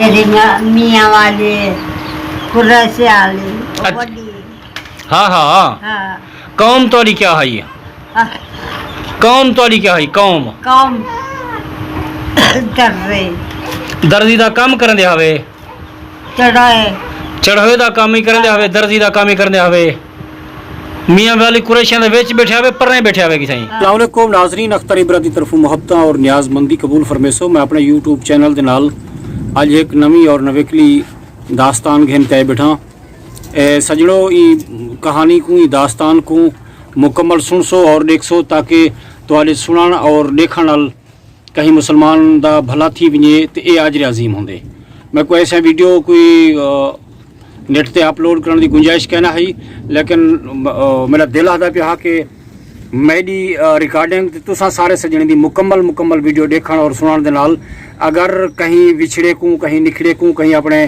मेरी मियाँ वाली कुर्रसी वाली बड़ी। हाँ हाँ हाँ कौम तोड़ी क्या है ये? कौम तोड़ी क्या है? कौम कम दर्रे दर्जी दा काम करन दे हवे, चढ़ाए चढ़ोए दा काम ही करन दे हवे, दर्जी दा काम ही करन दे हवे, मियाँ वाली कुरैशियां दे विच बैठे हवे, परने बैठे हवे किसाई। अस्सलाम वालेकुम नाज़रीन, अख्तर इब्रादी तरफों मुहब्बतां और न्याज़मंदी कबूल फरमेसो। मैं अपने यूट्यूब चैनल दे नाल अज एक नवी और नवेकली दास्तान घेन तय बैठा। सजड़ो ई कहानी को, ई दास्तान को मुकम्मल सुनसो और देखसो ताकि तुहाडे सुनण और देखण नाल कहीं मुसलमान दा भला थी वञे ते ए अजर अजीम होंदे। मैं कोई ऐसा वीडियो कोई नेट ते अपलोड करने की गुंजाइश कहना है, लेकिन मेरा दिल आदा पिया कि मेरी रिकॉर्डिंग तुसा सारे सजने की मुकम्मल वीडियो देखण और सुनण दे नाल अगर कहीं विछड़े को, कहीं निखड़े को, कहीं अपने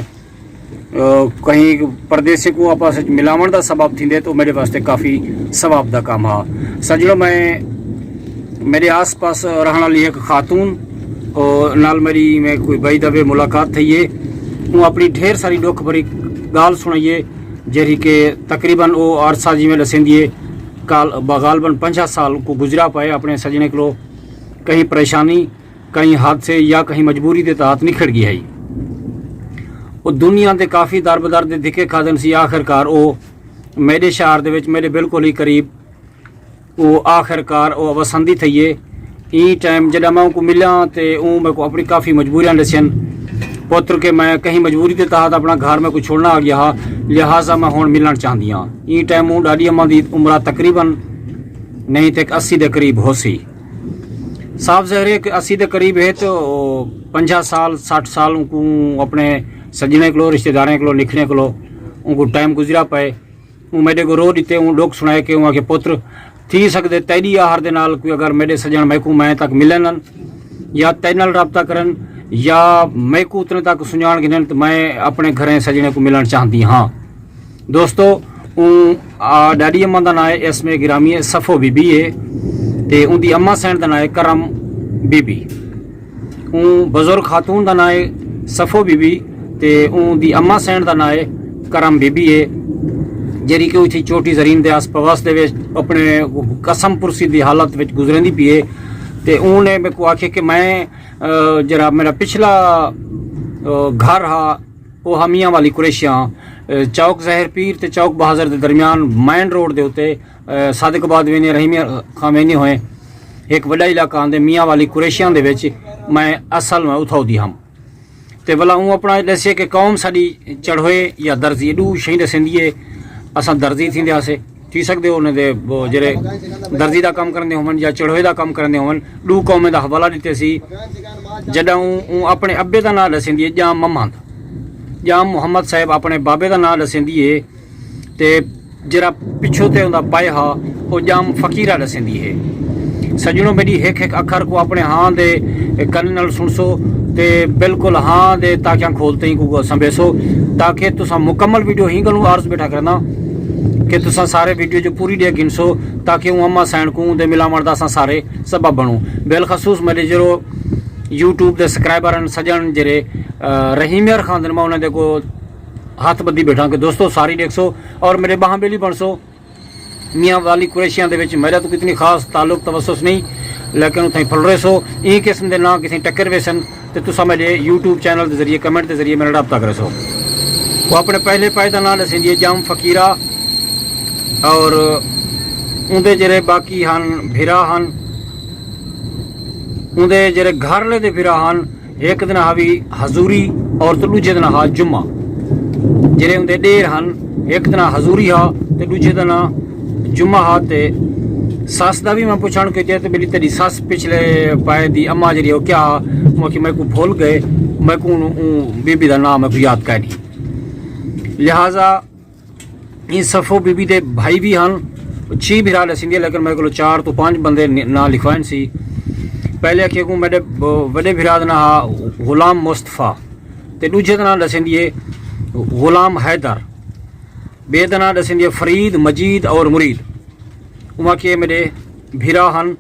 कहीं परदेसी को आपस में मिलावन का सबब थींदे तो मेरे वास्ते काफ़ी सवाब का काम है। सजणों मैं मेरे आस पास रहने वाली एक खातून और नाल मेरी में कोई बई दफे मुलाकात थी है। वो अपनी ढेर सारी दुख भरी गाल सुनाइए जरी के तकरीबन वो अरसा जी में दसेंदिए गालबन 50 साल को गुजरा पाए अपने सजने को कहीं परेशानी, कहीं हादसे या कहीं मजबूरी के तहत निखड़ गई है। वो दुनिया के काफ़ी दर बदर के धिके खादन सी, आखिरकार वो मेरे शहर दे विच मेरे बिल्कुल ही करीब वो आखिरकार वो वसंदी थी है। ई टाइम जब मैं उनको मिला तो वो मेरे को अपनी काफ़ी मजबूरियाँ दसियन पुत्र के मैं कहीं मजबूरी के तहत अपना घर में कुछ छोड़ना आ गया हा, लिहाजा मैं हुण मिलना चाहती हाँ। ई टाइम हूँ डाडी अम्मा की उम्र तकरीबन नहीं तो 80 के करीब हो सी। साफ ज़ाहिर है कि 80 के करीब है तो 50 साल 60 साल उनको अपने सजने को, रिश्तेदारों को, लिखने को उनको टाइम गुजरा पाए। वो मेरे को रो दीते, वो लोग सुनाए कि वहाँ के पुत्र थी सकते तेरी आहार दे नाल कोई अगर मेरे सजन मैं को मैं तक मिलन या तेरे नाल रबता करन या मैं को उतने तक सुझाण गिनन तो मैं अपने घरें सजने को मिलन चाहती हाँ। दोस्तों डैडी अम्मा का नाम है इसमें गिरामी है सफ़ो बीबी है तो उनकी अम्मा सैन का नाम है करम बीबी। बजुर्ग खातून का नाम है सफ़ो बीबी तो उनकी अम्मा सैन का नाम है करम बीबी है जरी कि उठी चोटी जरीन के आस पवास के अपने कसम पुरसी की हालत में गुजरती पी है। तो उन्हें मेरे को आखे कि मैं जरा मेरा पिछला घर हा वो हा मियाँ वाली कुरैशियाँ चौक ज़हर पीर ते चौक बहादुर के दरमियान मैन रोड के उत्ते सादिकाबाद वेने रहीमी खां वेने होए एक वड्डा इलाका आंदे मियाँ वाली कुरैशियाँ दे विच मैं असल में उथाऊ दी हम ते भला हूँ अपना दसे कि कौम साड़ी चढ़ोए या दर्जी एडू शही दसेंदी है। असां दर्जी थींदासीं थी सकते हो उन्हें जेरे दर्जी का काम करते होवन या चढ़ोए का काम करते होवन डू कौमें का हवाला दिते सी। जडों अपने अब्बे का नाम दसेंदी है जाम महमद जाम मुहम्मद साहब अपने बाबे का नाम दसेंदी है तो जरा पिछों ते उनका पाए हा वो जाम फकीरा दसेंदी है। सजनों मेरी एक अखर को अपने हाँ दे कन नाल सुनसो ते बिल्कुल हाँ दे ताकियां खोलते ही को संभेसो ताकि तुसा मुकम्मल वीडियो ही गलू आर्ज बैठा करना कि तुसा सारे वीडियो जो पूरी डे गिनसो ताकि वो अम्मा सैन को दे मिलावण दा सारे सबब बनूँ। बिलखसूस मेरे जो यूट्यूब के सबसक्राइबर सजन जेरे रहीमियर खान मैं उन्हें को हाथ बद्दी बैठा कि दोस्तों सारी देखसो और मेरे बाह बेली बनसो। मियाँ वाली कुरैशियाँ दे विच मेरा तो कितनी खास ताल्लुक तवसुस नहीं, लेकिन उतनी फुलरे सो ई किस्म के ना किसी टक्कर वेसन तो तुसा मेरे यूट्यूब चैनल के जरिए कमेंट के जरिए मेरा रब्ता करे सो। वो अपने पहले पाए का नाम दसेंदी जाम फकीरा और उनके जेरे बाकी हन भिरा हन उनके जेरे घरले दे भिरा हन एक दिन हावी हजूरी और तो दूजे दिन हा जुम्मा जेरे उनके डेर हन एक दिन हजूरी हा तो दूजे दिन जुम्मा हा। ते सस का भी मैं पुछण के तो मेरी तेरी सस पिछले पाए दी अम्मा जी हो क्या कि मैं को भूल गए मैं को बीबी का नाम मैं को याद कर दी। लिहाजा इन सफ़ो बीबी के भाई भी हैं 6 भिरा दसेंदी लेकिन मेरे को 4 तो 5 बंदे ना लिखवाइन सी। पहले आखिए को मेरे वड्डे भिरा का नाम गुलाम मुस्तफ़ा तो दूजे का नाम दसेंदी है गुलाम हैदर, बे का नाम दसेंदी है फरीद मजीद और मुरीद। वहाँ के मेरे भिरा हन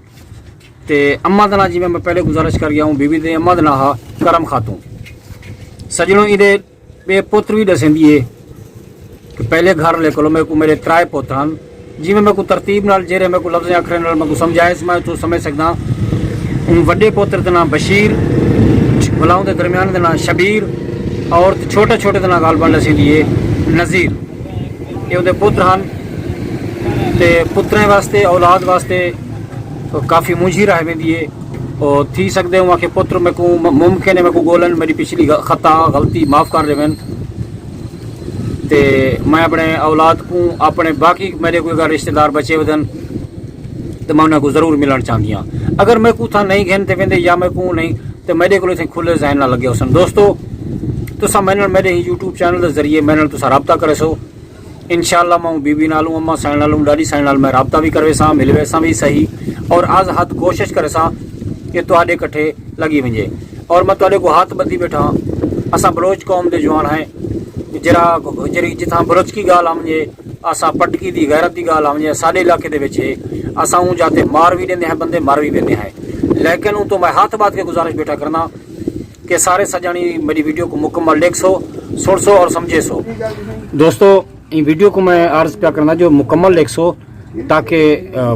ते अम्मा का नाम जिमें मैं पहले गुजारिश कर गया हूँ बीबी दे अम्मा का नाम हा करम खातून। सजनों इहदे बे पुत्र भी दसेंदी है कि पहले घर ले कोलो मेरे को मेरे त्राए पुत्र हैं जिवें मेरे को तरतीब नाल जेरे मेरे को लफ्ज़ अखरे नाल मेरे को समझाए मैं तो समझ सकदा वड्डे पुत्र दा नाम बशीर गुलाम दे दरमियान दा नाम शबीर और छोटे छोटे दा नाम गालबान दसेंदी है नज़ीर ये उहदे पुत्र हैं ते पुत्रें वास्ते औलाद वास्ते काफ़ी मुंझी रह वेंदी है और थी सकते हो कि पुत्र मेरे को मुमकिन है मेरे को गोलन मेरी पिछली खता गलती माफ़ कर देवन ते मैं अपने औलाद को अपने बाकी मेरे कोई अगर रिश्तेदार बचे वदन तो मैं उन्हें ज़रूर मिलना चाहती हाँ अगर मैं को था नहीं घेनते वेंदे या मैं को नहीं तो मेरे को खुले जहन ना लगे उसन दोस्तों तुसा मैंने मेरे ही यूट्यूब चैनल के जरिए मैंने तुसा रबता करे सो इंशाअल्लाह मैं बीबी नालू अम्मा साइड नालू डाडी साइड नाल मैं रबता भी करे सा मिलवे सा भी सही और आज हाथ कोशिश करे सा कि तुहाडे कट्ठे लगी वंजे और मैं तुहाडे को हाथ बधी बैठा असा बलोच कौम के जवान हैं जरा जरी जिथा बलोच की गाल आमजे असा पटकी की गैरत की गाल आमजे साडे इलाके दे विच असा ऊँ जाते मार भी देंदे हैं बंदे मार भी देंदे हैं लेकिन ऊँ तो मैं हाथ बात के गुजारिश बैठा करना कि सारे सजानी मेरी वीडियो को मुकम्मल देख सो सुन सो और समझे सो दोस्तों इन वीडियो को मैं अर्ज क्या करना जो मुकम्मल देख सो ताकि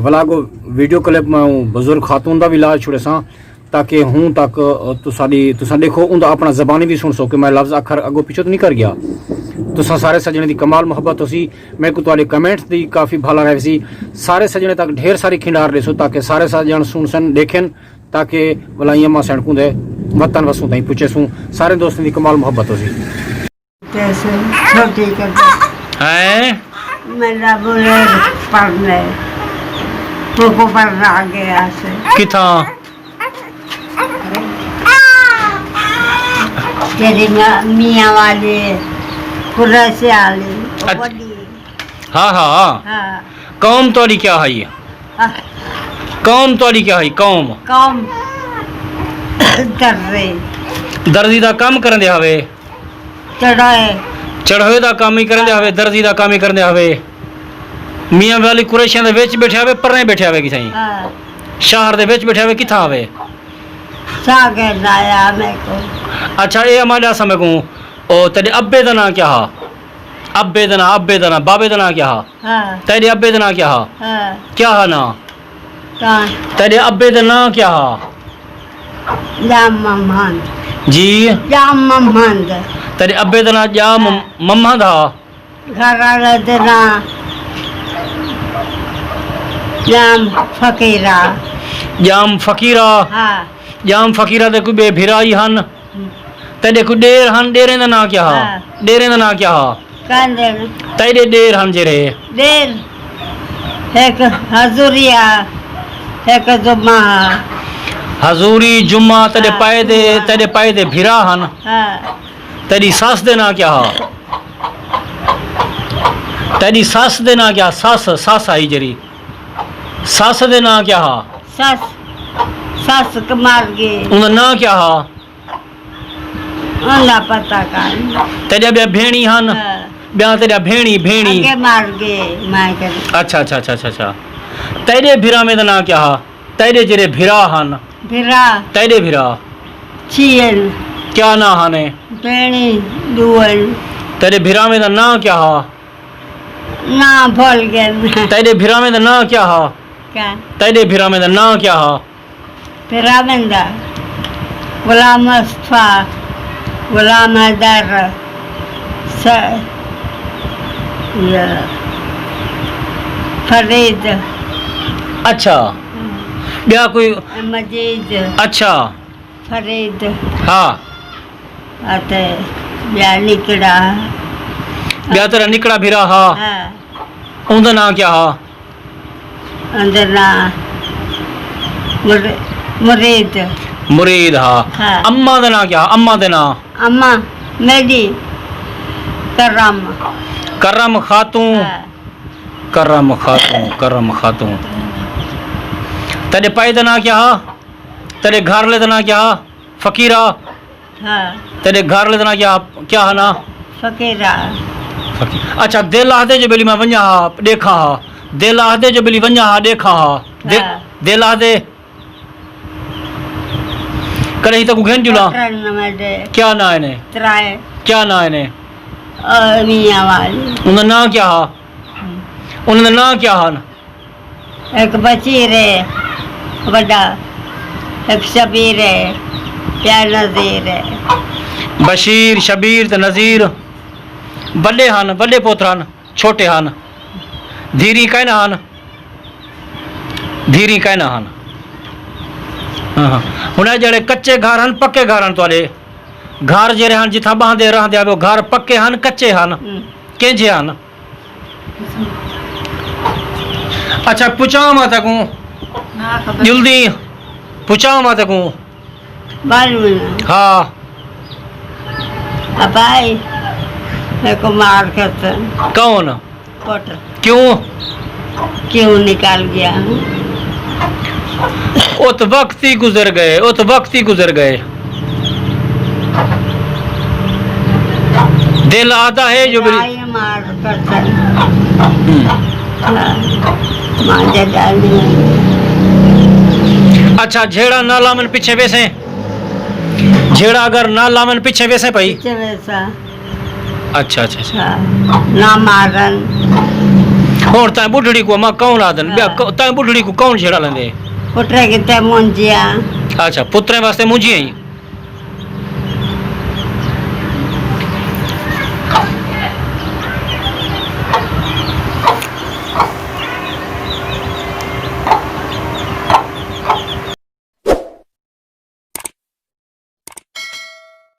वला को वीडियो क्लिप में बुजुर्ग खातून का भी इलाज छुड़े सा ताकि हूँ तक तुसा देखो उनका अपना जबानी भी सुन सो कि मैं लफ्ज़ अखर अगो पिछो तो नहीं कर गया तुसा सारे सजने की कमाल मुहब्बत होसी मेरे को तुहाडे कमेंट्स की काफ़ी भला रहे सी सारे सजने तक ढेर सारी खिंडार ले सो ताकि सारे सजन सुन सन देखें ताकि वलाइया मां सैनकू दे वतन वसू ताई पूछे सू सारे दोस्तों की कमाल मुहब्बत होसी कैसे छोटी करते हैं मेरा बोले पढ़ने तुमको पढ़ना आ गया से किथा तेरी मियाँ वाली कुर्सी वाली वो बड़ी हाँ हाँ हाँ कौम तोड़ी क्या है ये हाँ, कौम तोड़ी क्या है कौम कम कर रही दर्जी दा काम करन दे हवे चढ़ाए चढ़ोए दा काम ही करन दे हवे दर्जी दा काम ही करन दे हवे मियां वाली कुरैशियां दे विच बैठे हवे परने बैठे हवे कि सही हाँ शहर दे विच बैठे हवे किथा हवे सागे लाया मेरे को अच्छा ये हमारे समय को ओ तेरे अब्बे दा नाम क्या हा अब्बे दा नाम बाबे दा नाम क्या हा हाँ तेरे अब्बे दा नाम क्या हा हाँ क्या हा ना कहाँ तेरे अब्बे दा नाम क्या हा जाम महमद जी जाम महमद तेरे अब्बे दा नाम जा मम्मा दा घर वाले देना जाम फकीरा जाम फकीरा हाँ जाम फकीरा दे कोई बे भिराई हन तेरे कोई डेर हन डेरे दा नाम क्या हा हाँ। डेरे दा नाम क्या हा कंदे तेरे डेर हन जेरे देर एक हजूरिया एक जुम्मा हजूरी जुम्मा तेरे हाँ। पाए दे भिरा हन हाँ तेरी सास दे नाम क्या हा तेरी सास दे नाम क्या सास आई जरी सास दे नाम क्या हा सस सस के मार गए उनका नाम क्या हा उन्हें पता कर तेरे ब्या भेणी हन ब्या तेरा भेणी आगे मार गए मार के अच्छा अच्छा अच्छा अच्छा अच्छा तेरे भिरा में दा नाम क्या हा तेरे जेरे भिरा हन फिरा तेरे भिरा चीन क्या ना हने पेणी दुअल तेरे भिरा में दा नाम क्या हा ना भूल गए तेरे भिरा में दा नाम क्या हा क्या तेरे भिरा में दा नाम क्या हा फिरा बंदा गुलाम मुस्तफा गुलाम हैदर ये फरीद अच्छा ब्या कोई मजीद अच्छा फरीद हाँ आते या निकड़ा ब्या तेरा निकड़ा भिरा हा हाँ उनका नाम क्या हा अंदर ना मुरीद मुरीद हा हाँ। अम्मा दा नाम क्या हा अम्मा दे नाम अम्मा मेरी करम करम खातून हाँ। करम खातून तेरे पाई दा नाम क्या हा तेरे घर ले दा नाम क्या हा फकीरा हाँ तेरे घर ले दा नाम क्या हा ना फकीरा अच्छा दिल आदे जो बेली मैं वञा हा देखा हा दिल आदे जो बेली वञा हा देखा हा हाँ। दिल आदे कहीं तक घेन जुला मेरे क्या ना है ने त्राए क्या ना है ने मियाँ वाली उन्हें ना क्या हा उन्हें ना क्या हा एक बशीर है बड़ा एक शबीर है या नजीर है बशीर शबीर ते नज़ीर बड़े हन बड़े पोत्र हन छोटे हन धीरी कहना हन धीरी कहना हन हाँ हुन जड़े कच्चे घर हन पक्के घर हन तुआडे घर जेरे हन जिथा बहंदे रहंदे आ घर पक्के हन कच्चे हन केंजे हन अच्छा पुछां मां तकू जल्दी पुछां मां तकू बालू हाँ अब आई मेरे को मार करते कौन कोट क्यों क्यों निकाल गया उत वक्त ही गुजर गए उत वक्त ही गुजर गए दिल आता है जो मेरी आई मार करते मांझे डालनी अच्छा झेड़ा ना लामन पीछे वैसे झेड़ा अगर ना लामन पीछे वैसे भाई पीछे वैसा अच्छा अच्छा अच्छा ना मारन और तां बुढ़ड़ी को मां कौन आदन तां बुढ़ड़ी को कौन झेड़ा लेंदे पुत्रे कितने मुंजिया अच्छा पुत्रे वास्ते मुंजी आई